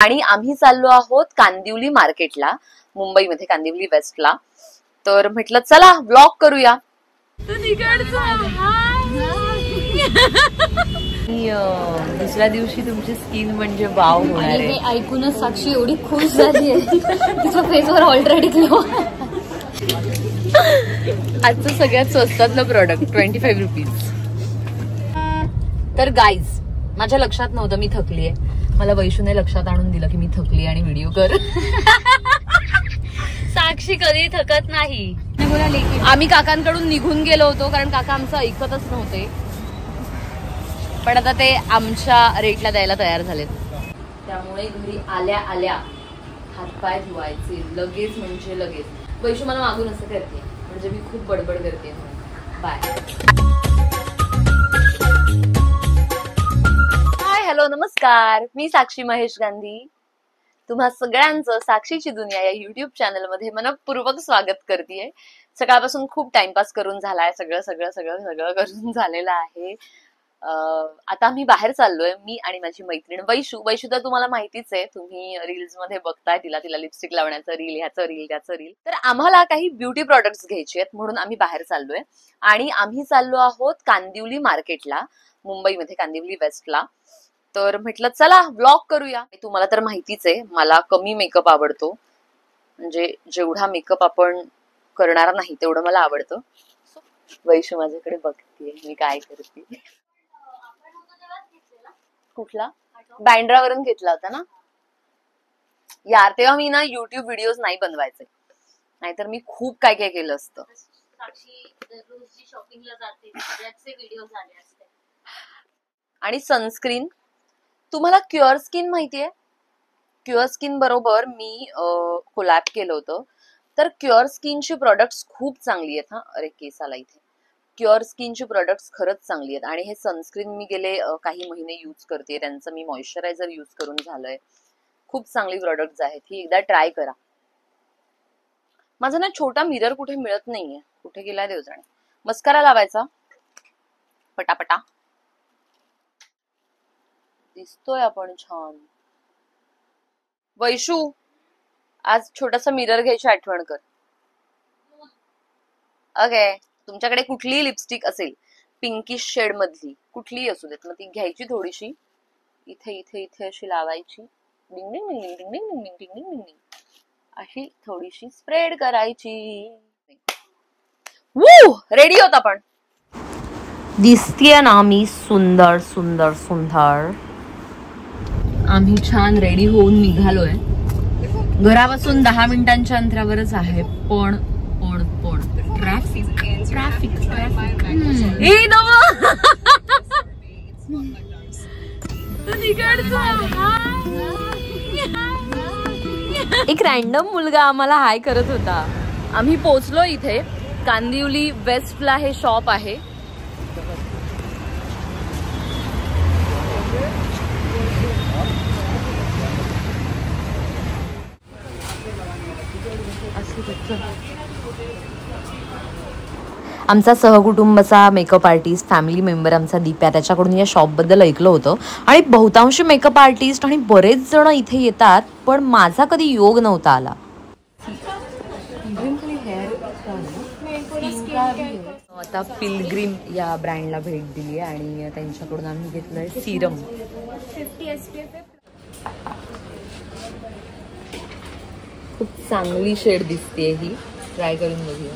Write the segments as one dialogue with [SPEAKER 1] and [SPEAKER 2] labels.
[SPEAKER 1] आणि आम्ही चाललो आहोत कांदिवली मार्केटला, मुंबईमध्ये कांदिवली वेस्टला. तर म्हटलं चला व्लॉग करूया. दुसऱ्या दिवशी तुमची स्किन म्हणजे वाव होणार आहे.
[SPEAKER 2] हे ऐकूनच साक्षी एवढी खुश झाली आहे, तिच्या फेसवर ऑलरेडी ग्लो.
[SPEAKER 1] आजचं सगळ्यात स्वस्तातलं प्रोडक्ट 25 रुपीज. तर गाईज, माझ्या लक्षात नव्हतं मी थकलीये. मला वैशूने लक्षात आणून दिलं की मी थकली आणि व्हिडिओ कर.
[SPEAKER 2] साक्षी कधी थकत नाही.
[SPEAKER 1] आम्ही काकांकडून निघून गेलो होतो कारण काका आमचं ऐकतच नव्हते, पण आता ते आमच्या रेटला द्यायला तयार झालेत. त्यामुळे घरी आल्या आल्या हातपाय धुवायचे लगेच म्हणजे लगेच. वैशू मला मागून असं करते म्हणजे मी खूप बडबड करते. बाय. हाय, हॅलो, नमस्कार. मी साक्षी महेश गांधी. तुम्हा सगळ्यांचं साक्षीची दुनिया या युट्यूब चॅनल मध्ये मनपूर्वक स्वागत करतेय. सकाळपासून खूप टाइमपास करून झालाय, सगळं सगळं सगळं सगळं करून झालेलं आहे. आता आम्ही बाहेर चाललोय, मी आणि माझी मैत्रीण वैशू. वैशू तर तुम्हाला माहितीच आहे, तुम्ही रील्स मध्ये बघताय तिला लिपस्टिक लावण्याचं रील, ह्याचं रील, त्याचं रील. तर आम्हाला काही ब्युटी प्रोडक्ट्स घ्यायचे आहेत म्हणून आम्ही बाहेर चाललोय आणि आम्ही चाललो आहोत कांदिवली मार्केटला, मुंबईमध्ये कांदिवली वेस्टला. तर म्हटलं चला व्लॉग करूया. तुम्हाला तर माहितीच आहे मला कमी मेकअप आवडतो, म्हणजे जेवढा मेकअप आपण करणार नाही तेवढं मला आवडतं. वैशू माझ्याकडे बघतीये मी काय करते. कुठला बँड्रावरून घेतला होता ना यार, तेव्हा मी ना युट्यूब व्हिडिओज नाही बनवायचे, नाहीतर मी खूप काय काय केलं असतं. आणि सनस्क्रीन, तुम्हाला क्युअर स्किन माहितीये? क्युअर स्किन बरोबर मी कोलॅब केलं होतं. तर क्युअर स्किनची प्रोडक्ट्स खूप चांगली आहेत. हा, अरे केस आला इथे. क्युअर स्किनची प्रोडक्ट्स खरंच चांगली आहेत आणि हे सनस्क्रीन मी गेले काही महिने यूज करते. त्यांचं मी मॉइश्चरायझर यूज करून झालंय. खूप चांगली प्रोडक्ट्स आहेत, ही एकदा ट्राय करा. माझा ना छोटा मिरर कुठे मिळत नाहीये, कुठे गेलाय देव जाणे. मस्कारा लावायचा पटापटा, दिसतोय आपण छान. वैशू, आज छोटासा मिरर घ्यायची आठवण कर. ओके. तुमच्याकडे कुठलीही लिपस्टिक असेल पिंकिश शेड मधली, कुठलीही असू देत, मग ती घ्यायची, थोडीशी इथे इथे इथे अशी लावायची, डिंग डिंग डिंग डिंग डिंग डिंग डिंग डिंग डिंग डिंग, अशी थोडीशी स्प्रेड करायची. वू, रेडी होत आपण. दिसतीये ना मी सुंदर सुंदर सुंदर. आम्ही छान रेडी होऊन निघालोय. घरापासून 10 मिनिटांच्या अंतरावरच आहे, पण पण पण ट्रॅफिक ट्रॅफिक ट्रॅफिक. एक रॅन्डम मुलगा आम्हाला हाय करत होता. आम्ही पोहोचलो इथे कांदिवली वेस्टला हे शॉप आहे. आमचा सहकुटुंबाचा मेकअप आर्टिस्ट, फॅमिली मेंबर आमचा दीप्या, त्याच्याकडून या शॉप बद्दल ऐकलं होतं. आणि बहुतांश मेकअप आर्टिस्ट आणि बरेच जण इथे येतात, पण माझा कधी योग नव्हता आला. आता पिलग्रिम या ब्रँडला भेट दिली आणि त्यांच्याकडून आम्ही घेतलंय सिरम. 50 SPF. खूप चांगली शेड दिसते ही, ट्राय करून बघूया.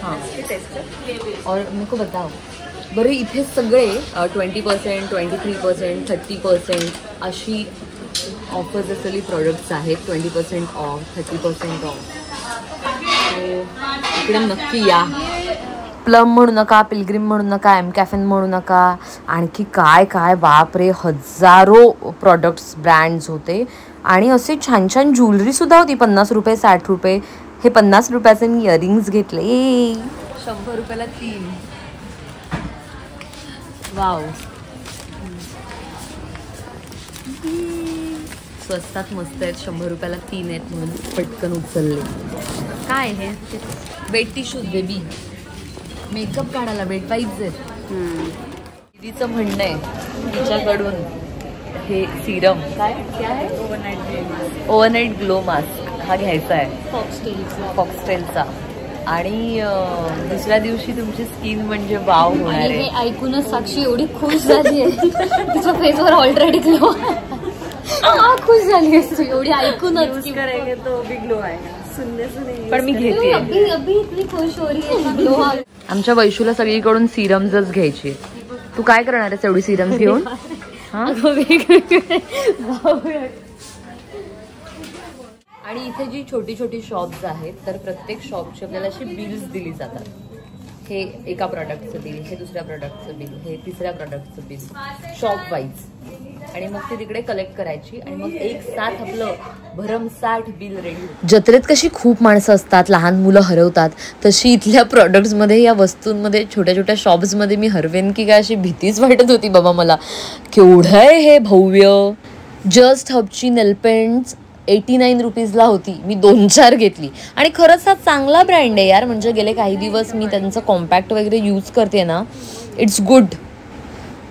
[SPEAKER 1] हाँ, और मेरे को बताओ बरं, इथे सगळे 20%, 23%, 30% अशी ऑफर्स असलेली प्रोडक्ट्स आहेत. 20% ऑफ, 30% ऑफ. इकडे नक्की या. प्लम म्हणू नका, पिलग्रिम म्हणू नका, एम कॅफेन म्हणू नका, आणखी काय काय, बापरे, हजारो प्रोडक्ट्स, ब्रँड्स होते. आणि असे छान छान ज्वेलरी सुद्धा होती. 50 रुपये, 60 रुपये. हे 50 रुपयाचे मी इयरिंग्स घेतले. 100 रुपयाला 3. वाव, स्वस्तात मस्त आहेत. 100 रुपयाला 3 आहेत म्हणून पटकन उचलले. काय हे बेड टिश्यूज बेबी, मेकअप काढायला बेड वाईप्स आहेत. दीदीचं म्हणणं आहे तिच्याकडून हे सिरम काय आहे? ओव्हरनाईट ग्लो मास्क हा घ्यायचा आहे फॉक्सटेलचा. आणि दुसऱ्या दिवशी तुमची स्किन म्हणजे वाव होणार आहे.
[SPEAKER 2] हे ऐकूनच साक्षी एवढी खुश झाली आहे. तिच्या फेसवर ऑलरेडी ग्लो खुश झाली आहे एवढी ऐकूनच.
[SPEAKER 3] तो भी ग्लो आहे
[SPEAKER 1] पण मी घेते.
[SPEAKER 2] अभी इतनी खुश हो रही है ग्लो.
[SPEAKER 1] आमच्या वैशूला सगळीकडून सिरम्सच घ्यायची. तू काय करणार आहेस एवढी सिरम्स घेऊन? आणि इथे जी छोटी छोटी शॉप्स आहेत तर प्रत्येक शॉपची आपल्याला अशी बिल्स दिली जातात. हे एका प्रॉडक्टचं बिल, हे दुसऱ्या प्रॉडक्टचं बिल, हे तिसऱ्या प्रॉडक्टचं बिल, शॉप वाईज. आणि मग ती तिकडे कलेक्ट करायची आणि मग एक साथ आपलं भरमसाठ बिल रेडी. जत्रेत कशी खूप माणसं असतात, लहान मुलं हरवतात, तशी इथल्या प्रॉडक्ट्समध्ये या वस्तूंमध्ये छोट्या छोट्या शॉप्समध्ये मी हरवेन की काय अशी भीतीच वाटत होती बाबा मला. केवढं आहे हे भव्य. जस्ट हबची नेलपेंट्स 89 रुपीजला होती. मी 2-4 घेतली आणि खरंच हा चांगला ब्रँड आहे यार. म्हणजे गेले काही दिवस मी त्यांचं कॉम्पॅक्ट वगैरे यूज करते ना, इट्स गुड.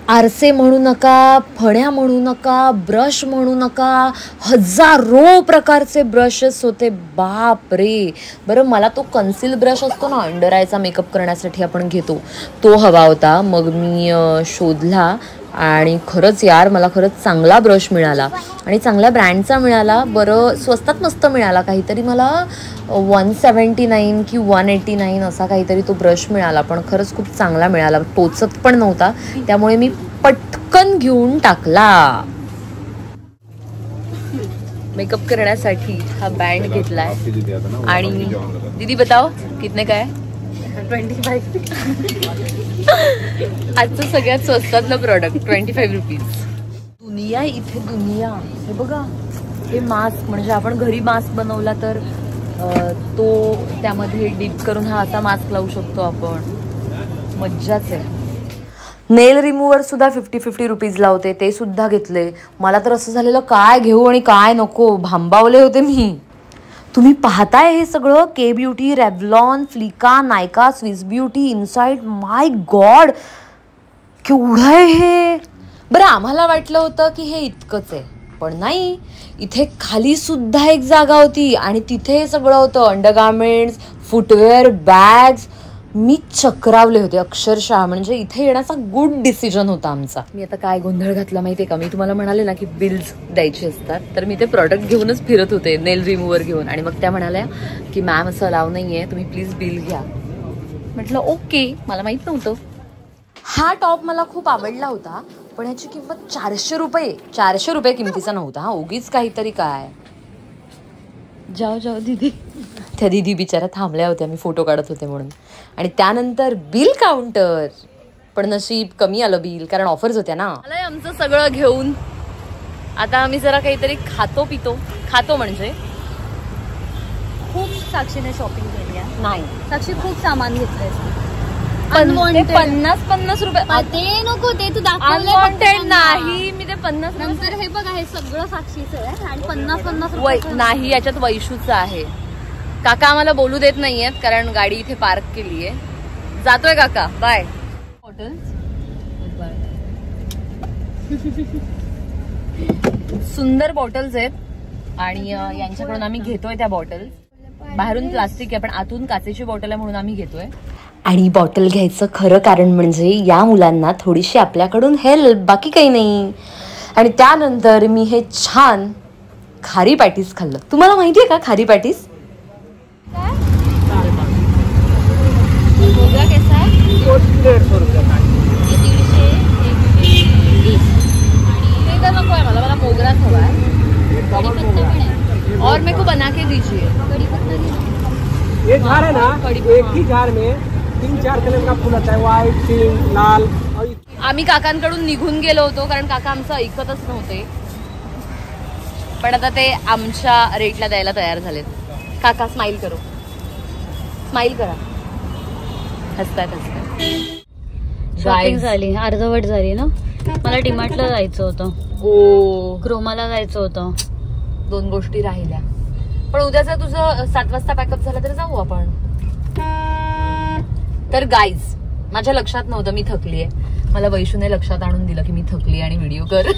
[SPEAKER 1] आरसे म्हणू नका, फण्या म्हणू नका, ब्रश म्हणू नका, हजारो प्रकारचे ब्रशेस होते. बाप रे. बरं मला तो कन्सील ब्रश असतो ना अंडर आयचा मेकअप करण्यासाठी आपण घेतो, तो हवा होता. मग मी शोधला आणि खरंच यार मला खरंच चांगला ब्रश मिळाला आणि चांगल्या ब्रँडचा मिळाला. बरं स्वस्तात मस्त मिळाला. काहीतरी मला 179 की 189 असा काहीतरी तो ब्रश मिळाला. पण खरंच खूप चांगला मिळाला, टोचत पण नव्हता. त्यामुळे मी पटकन घेऊन टाकला. मेकअप करण्यासाठी हा बँड घेतलाय. आणि दीदी बताओ कितने काय?
[SPEAKER 3] 25.
[SPEAKER 1] आजचं सगळ्यात स्वस्तातलं प्रॉडक्ट 25 रुपीज. दुनिया इथे दुनिया. हे बघा हे मास्क, म्हणजे आपण घरी मास्क बनवला तर तो त्यामध्ये डीप करून हा असा मास्क लावू शकतो आपण. मज्जाच आहे. नेल रिमूव्हर सुद्धा 50 रुपीजला होते, ते सुद्धा घेतले. मला तर असं झालेलं काय घेऊ आणि काय नको, भांबावले होते मी. तुम्ही पाहताय हे सगळं, के ब्युटी, रेव्लॉन, फ्लिका, नायका, स्विस ब्युटी, इनसाइड. माय गॉड केवढं आहे हे. बरं आम्हाला वाटलं होतं की हे इतकंच आहे, पण नाही. इथे खाली सुद्धा एक जागा होती आणि तिथे हे सगळं होतं. Undergarments, footwear, bags. मी चक्रावले होते अक्षरशः. म्हणजे इथे येण्याचा गुड डिसिजन होता आमचा. मी आता काय गोंधळ घातला माहितीये का, मी तुम्हाला म्हणाले ना की बिल्स द्यायचे असतात, तर मी ते प्रॉडक्ट घेऊनच फिरत होते, नेल रिमूव्हर घेऊन. आणि मग त्या म्हणाल्या की मॅम असं अलाव नाहीये, तुम्ही प्लीज बिल घ्या. म्हटलं ओके, मला माहित नव्हतं. हा टॉप मला खूप आवडला होता, पण याची किंमत 400 रुपये. 400 रुपये किमतीचा नव्हता हा, उगीच काहीतरी काय. जाओ जाओ दीदी. त्या दीदी बिचारा थांबल्या होत्या, मी फोटो काढत होते म्हणून. आणि त्यानंतर बिल काउंटर. पण नशीब कमी आलं बिल, कारण ऑफर्स होत्या ना. आलंय आमचं सगळं घेऊन. आता आम्ही जरा काहीतरी खातो पितो. खातो म्हणजे
[SPEAKER 2] खूप साक्षीने शॉपिंग केली आहे.
[SPEAKER 1] नाही
[SPEAKER 2] साक्षी खूप सामान घेतलंय.
[SPEAKER 1] 50 रुपये
[SPEAKER 2] ते नको, ते तू
[SPEAKER 1] अनवॉन्टेड नाही. मी ते 50
[SPEAKER 2] नंतर हे बघा, हे सगळं साक्षीचं आहे आणि 50 रुपये
[SPEAKER 1] नाही, याच्यात वैशूचं आहे. काका आम्हाला बोलू देत नाहीयेत कारण गाडी इथे पार्क केली आहे. जातोय काका, बाय. सुंदर बॉटल्स आहेत आणि यांच्याकडून आम्ही घेतोय त्या बॉटल. बाहेरून प्लास्टिक आहे पण आतून काचेची बॉटल आहे म्हणून आम्ही घेतोय. आणि बॉटल घ्यायचं खरं कारण म्हणजे या मुलांना थोडीशी आपल्याकडून हेल्प, बाकी काही नाही. आणि त्यानंतर मी हे छान खारी पॅटीस खाल्लं. तुम्हाला माहितीये का खारी पॅटीस? मला मोगरा हवा है और मेरे को बना के दीजिए.
[SPEAKER 3] ये झाड़ है ना, एक ही झाड़ में 3-4 कलर का फूल आता है, व्हाइट, पिंक, लाल.
[SPEAKER 1] आम्ही काकांकडून निघून गेलो होतो कारण काका आमचं ऐकतच नव्हते. पण आता ते आमच्या रेटला द्यायला तयार झालेत. काका स्माइल करो, स्माइल करा. हसतात हसतात.
[SPEAKER 2] शॉपिंग झाली, अर्धवट झाली ना. मला डीमार्टला जायचं होतं, क्रोमाला जायचं होतं.
[SPEAKER 1] 2 गोष्टी राहिल्या. पण उद्याचं तुझं 7 वाजता पॅकअप झालं तर जाऊ आपण. तर गाईज माझ्या लक्षात नव्हतं मी थकलीये. मला वैशूने लक्षात आणून दिलं की मी थकली आणि व्हिडिओ कर.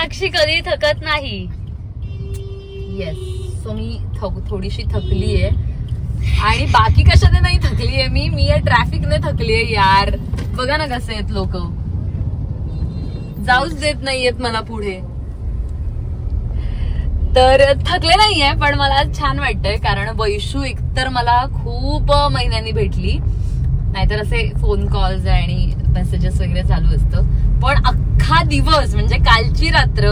[SPEAKER 2] साक्षी कधी थकत नाही.
[SPEAKER 1] येस. सो मी थोडीशी थकली आहे आणि बाकी कशाने नाही थकली आहे मी या ट्रॅफिकने थकली आहे यार. बघा ना कसे आहेत लोक, जाऊच देत नाहीयेत मला पुढे. तर थकले नाहीये पण मला छान वाटतंय कारण वैशू एकतर मला खूप महिन्यांनी भेटली, नाहीतर असे फोन कॉल्स आणि मेसेजेस वगैरे चालू असतं. पण अख्खा दिवस म्हणजे कालची रात्र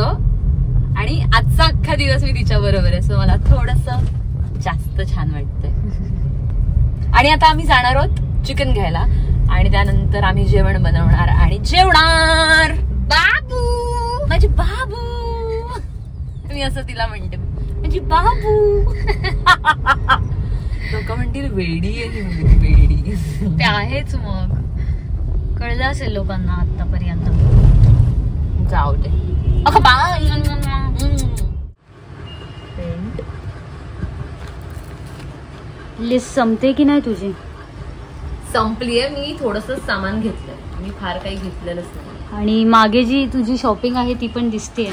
[SPEAKER 1] आणि आजचा अख्खा दिवस मी तिच्या बरोबर आहे. सो मला थोडंसं जास्त छान वाटतंय. आणि आता आम्ही जाणार आहोत चिकन घ्यायला आणि त्यानंतर आम्ही जेवण बनवणार आणि जेवणार. बाबू माझी बाबू, मी असं तिला म्हणते माझी बाबू. लोक म्हणतील वेडी आहे वेडी.
[SPEAKER 2] ते आहेच मग, कळलं असेल लोकांना आतापर्यंत.
[SPEAKER 1] जाऊ दे.
[SPEAKER 2] लिस्ट संपते की नाही तुझी?
[SPEAKER 1] संपलीये. मी थोडस सामान घेतलंय, मी फार काही घेतलेलंच नाही.
[SPEAKER 2] आणि मागे जी तुझी शॉपिंग आहे ती पण दिसते.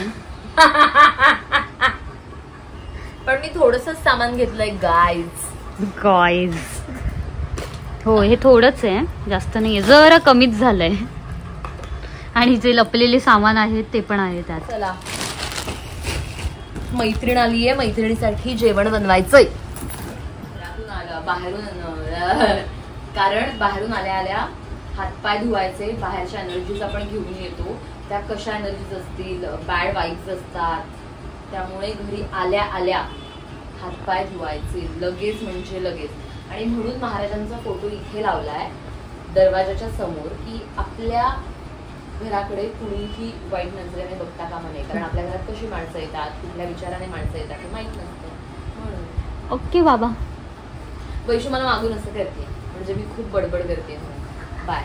[SPEAKER 1] पण मी थोडस सामान घेतलंय गाईज.
[SPEAKER 2] हो हे थोडंच आहे, जास्त नाहीये, जरा कमीच झालंय. आणि जे लपलेले सामान आहेत ते पण आहे त्यात.
[SPEAKER 1] चला, मैत्रीण आलीये, मैत्रिणीसाठी जेवण बनवायचंय. कारण बाहेरून आल्या आल्या हातपाय धुवायचे, बाहेरच्या एनर्जीज आपण घेऊन येतो, त्या कशा एनर्जीज असतील, बॅड वाईब्स असतात, त्यामुळे घरी आल्या आल्या हातपाय धुवायचे लगेच म्हणजे लगेच. आणि म्हणून महाराजांचा फोटो इथे लावलाय दरवाजाच्या समोर, की आपल्या घराकडे कुणीही वाईट नजरेने बघता कामा नये. कारण आपल्या घरात कशी माणसं येतात, कुठल्या विचाराने माणसं येतात हे माहित नसतं म्हणून.
[SPEAKER 2] ओके बाबा.
[SPEAKER 1] वैशू मला मागून असं करते म्हणजे मी खूप बडबड करते. बाय.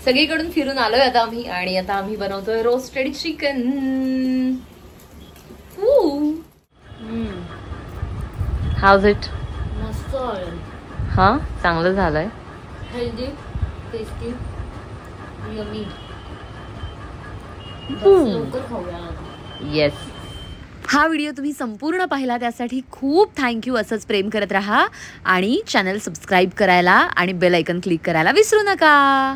[SPEAKER 1] सगळीकडून फिरून आलोय आता आम्ही आणि आता आम्ही बनवतोय रोस्टेड चिकन. House it?
[SPEAKER 2] मस्त.
[SPEAKER 1] हा चांगलं झालंय.
[SPEAKER 2] Healthy, tasty, yummy. लवकर खाऊया.
[SPEAKER 1] येस. हा व्हिडिओ तुम्ही संपूर्ण पाहिला त्यासाठी खूप थँक्यू. असंच प्रेम करत राहा आणि चॅनल सबस्क्राईब करायला आणि बेल आयकॉन क्लिक करायला विसरू नका.